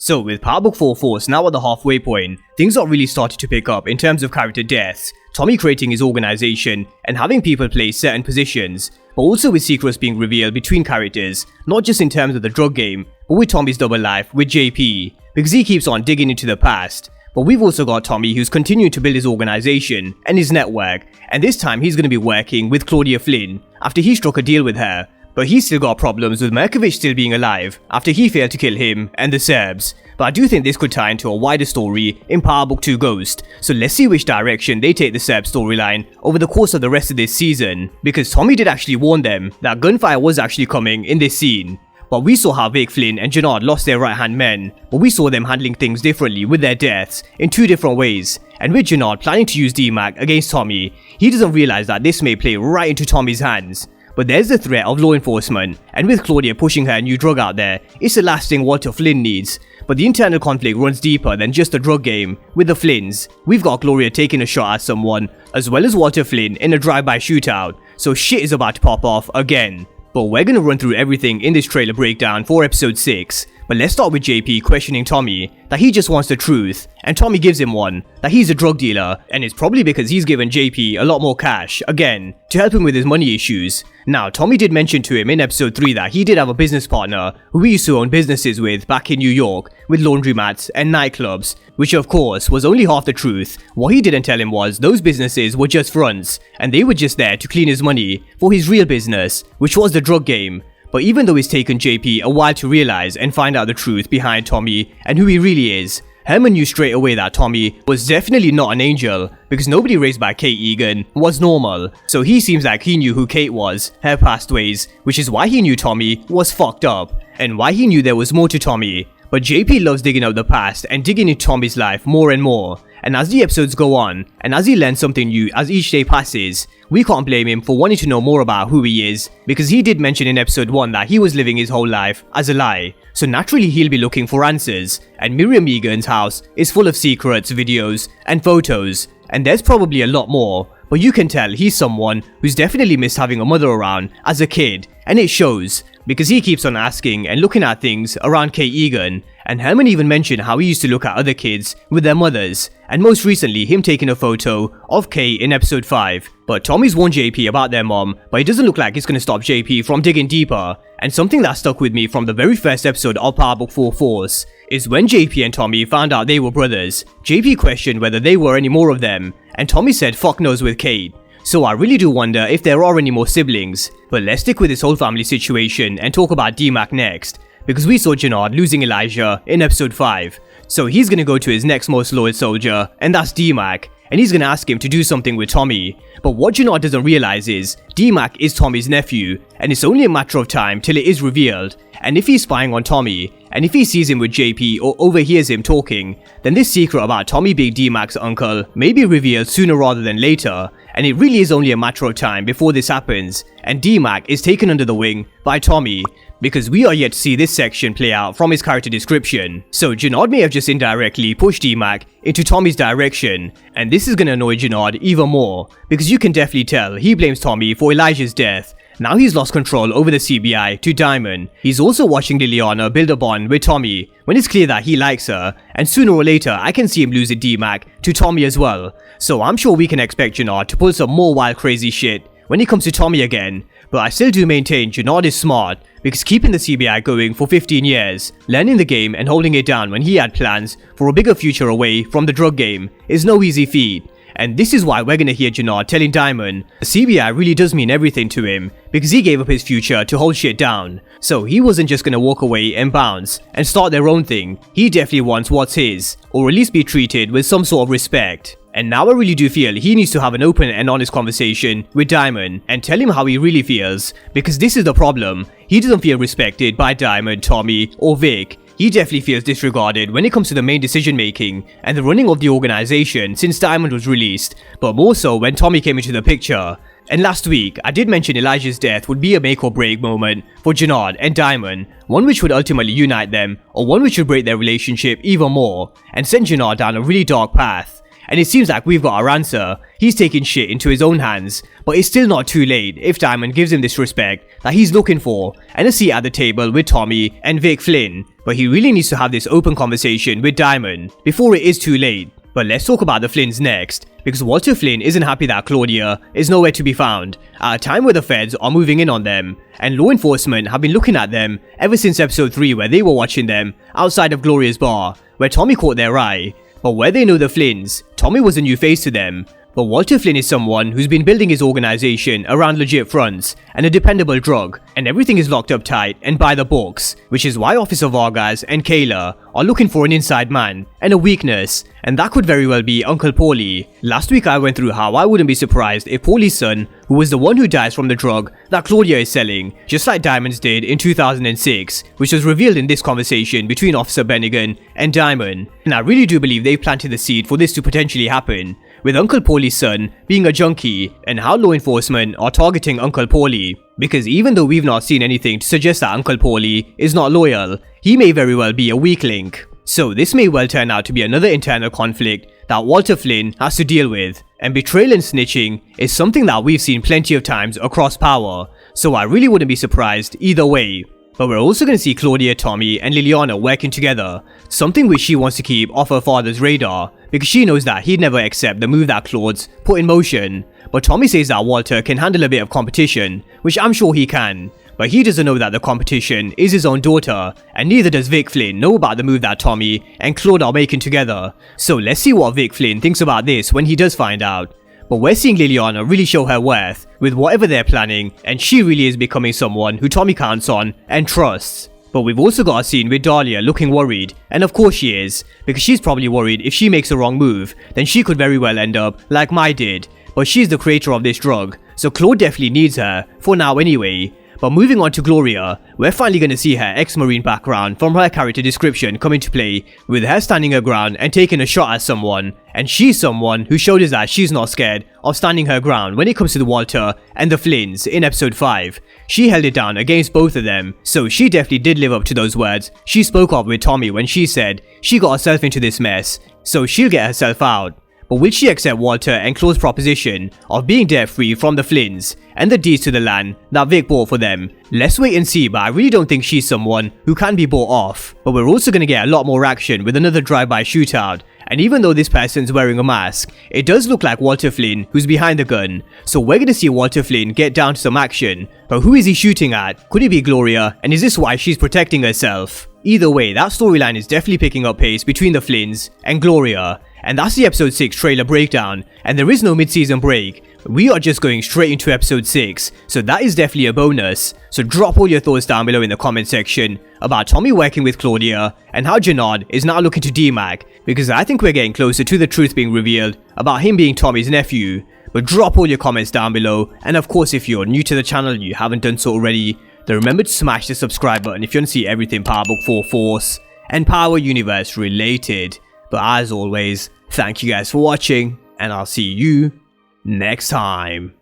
So with Power Book 4 Force now at the halfway point, things are really starting to pick up in terms of character deaths, Tommy creating his organization and having people play certain positions, but also with secrets being revealed between characters, not just in terms of the drug game, but with Tommy's double life with JP, because he keeps on digging into the past. But we've also got Tommy who's continuing to build his organization and his network, and this time he's going to be working with Claudia Flynn after he struck a deal with her. But he's still got problems with Merkovich still being alive after he failed to kill him and the Serbs. But I do think this could tie into a wider story in Power Book 2 Ghost, so let's see which direction they take the Serb storyline over the course of the rest of this season, because Tommy did actually warn them that gunfire was actually coming in this scene. But we saw how Vic Flynn and Jannard lost their right-hand men, but we saw them handling things differently with their deaths in two different ways. And with Jannard planning to use DMAC against Tommy, he doesn't realize that this may play right into Tommy's hands. But there's the threat of law enforcement, and with Claudia pushing her new drug out there, it's the last thing Walter Flynn needs. But the internal conflict runs deeper than just a drug game. With the Flynns, we've got Gloria taking a shot at someone, as well as Walter Flynn in a drive-by shootout, so shit is about to pop off again. But we're gonna run through everything in this trailer breakdown for episode 6. But let's start with JP questioning Tommy that he just wants the truth, and Tommy gives him one, that he's a drug dealer, and it's probably because he's given JP a lot more cash, again, to help him with his money issues. Now, Tommy did mention to him in episode 3 that he did have a business partner who he used to own businesses with back in New York, with laundromats and nightclubs, which of course was only half the truth. What he didn't tell him was those businesses were just fronts, and they were just there to clean his money for his real business, which was the drug game. But even though it's taken JP a while to realize and find out the truth behind Tommy and who he really is, Herman knew straight away that Tommy was definitely not an angel, because nobody raised by Kate Egan was normal. So he seems like he knew who Kate was, her past ways, which is why he knew Tommy was fucked up, and why he knew there was more to Tommy. But JP loves digging out the past and digging into Tommy's life more and more. And as the episodes go on, and as he learns something new as each day passes, we can't blame him for wanting to know more about who he is, because he did mention in episode 1 that he was living his whole life as a lie. So naturally he'll be looking for answers, and Miriam Egan's house is full of secrets, videos, and photos, and there's probably a lot more. But you can tell he's someone who's definitely missed having a mother around as a kid, and it shows, because he keeps on asking and looking at things around Kate Egan, and Herman even mentioned how he used to look at other kids with their mothers, and most recently him taking a photo of Kate in episode 5. But Tommy's warned JP about their mom, but it doesn't look like it's going to stop JP from digging deeper. And something that stuck with me from the very first episode of Power Book 4 Force is when JP and Tommy found out they were brothers. JP questioned whether there were any more of them, and Tommy said fuck knows with Kate. So I really do wonder if there are any more siblings. But let's stick with this whole family situation and talk about DMAC next, because we saw Jannard losing Elijah in episode 5. So he's gonna go to his next most loyal soldier, and that's DMAC, and he's gonna ask him to do something with Tommy. But what Jannard doesn't realize is DMAC is Tommy's nephew, and it's only a matter of time till it is revealed. And if he's spying on Tommy, and if he sees him with JP or overhears him talking, then this secret about Tommy being DMAC's uncle may be revealed sooner rather than later, and it really is only a matter of time before this happens, and DMAC is taken under the wing by Tommy, because we are yet to see this section play out from his character description. So Jannard may have just indirectly pushed DMAC into Tommy's direction, and this is gonna annoy Jannard even more, because you can definitely tell he blames Tommy for Elijah's death. Now he's lost control over the CBI to Diamond. He's also watching Liliana build a bond with Tommy when it's clear that he likes her, and sooner or later I can see him losing DMAC to Tommy as well. So I'm sure we can expect Jannard to pull some more wild crazy shit when it comes to Tommy again. But I still do maintain Jannard is smart, because keeping the CBI going for 15 years, learning the game and holding it down when he had plans for a bigger future away from the drug game is no easy feat. And this is why we're gonna hear Jannard telling Diamond the CBI really does mean everything to him, because he gave up his future to hold shit down. So he wasn't just gonna walk away and bounce and start their own thing. He definitely wants what's his, or at least be treated with some sort of respect. And now I really do feel he needs to have an open and honest conversation with Diamond and tell him how he really feels, because this is the problem. He doesn't feel respected by Diamond, Tommy, or Vic. He definitely feels disregarded when it comes to the main decision making and the running of the organization since Diamond was released, but more so when Tommy came into the picture. And last week, I did mention Elijah's death would be a make or break moment for Jannard and Diamond, one which would ultimately unite them, or one which would break their relationship even more, and send Jannard down a really dark path. and it seems like we've got our answer. He's taking shit into his own hands, but it's still not too late if Diamond gives him this respect that he's looking for and a seat at the table with Tommy and Vic Flynn. But he really needs to have this open conversation with Diamond before it is too late. But let's talk about the Flynns next, because Walter Flynn isn't happy that Claudia is nowhere to be found at a time where the feds are moving in on them, and law enforcement have been looking at them ever since episode 3 where they were watching them outside of Gloria's bar, where Tommy caught their eye. But where they know the Flynns, Tommy was a new face to them. But Walter Flynn is someone who's been building his organization around legit fronts and a dependable drug, and everything is locked up tight and by the books, which is why Officer Vargas and Kayla are looking for an inside man and a weakness, and that could very well be Uncle Paulie. Last week I went through how I wouldn't be surprised if Paulie's son, who was the one who dies from the drug that Claudia is selling, just like Diamond's did in 2006, which was revealed in this conversation between Officer Bennigan and Diamond, and I really do believe they've planted the seed for this to potentially happen, with Uncle Paulie's son being a junkie, and how law enforcement are targeting Uncle Paulie. Because even though we've not seen anything to suggest that Uncle Paulie is not loyal, he may very well be a weak link. So this may well turn out to be another internal conflict that Walter Flynn has to deal with, and betrayal and snitching is something that we've seen plenty of times across Power, so I really wouldn't be surprised either way. But we're also going to see Claudia, Tommy and Liliana working together, something which she wants to keep off her father's radar, because she knows that he'd never accept the move that Claude's put in motion. But Tommy says that Walter can handle a bit of competition, which I'm sure he can, but he doesn't know that the competition is his own daughter, and neither does Vic Flynn know about the move that Tommy and Claude are making together. So let's see what Vic Flynn thinks about this when he does find out. But we're seeing Liliana really show her worth with whatever they're planning, and she really is becoming someone who Tommy counts on and trusts. But we've also got a scene with Dahlia looking worried, and of course she is, because she's probably worried if she makes a wrong move, then she could very well end up like Mai did. But she's the creator of this drug, so Claude definitely needs her, for now anyway. But moving on to Gloria, we're finally going to see her ex-marine background from her character description come into play, with her standing her ground and taking a shot at someone, and she's someone who showed us that she's not scared of standing her ground when it comes to the Walter and the Flynns in episode 5. She held it down against both of them, so she definitely did live up to those words she spoke of with Tommy when she said she got herself into this mess, so she'll get herself out. But will she accept Walter and Claude's proposition of being debt-free from the Flynns and the deeds to the land that Vic bought for them? Let's wait and see, but I really don't think she's someone who can be bought off. But we're also going to get a lot more action with another drive-by shootout, and even though this person's wearing a mask, it does look like Walter Flynn who's behind the gun. So we're going to see Walter Flynn get down to some action, but who is he shooting at? Could it be Gloria, and is this why she's protecting herself? Either way, that storyline is definitely picking up pace between the Flynns and Gloria. And that's the episode 6 trailer breakdown, and there is no mid-season break. We are just going straight into episode 6, so that is definitely a bonus. So drop all your thoughts down below in the comment section about Tommy working with Claudia and how Jannard is now looking to DMAC, because I think we're getting closer to the truth being revealed about him being Tommy's nephew. But drop all your comments down below, and of course if you're new to the channel and you haven't done so already, then remember to smash the subscribe button if you want to see everything Power Book 4 Force and Power Universe related. But as always, thank you guys for watching, and I'll see you next time.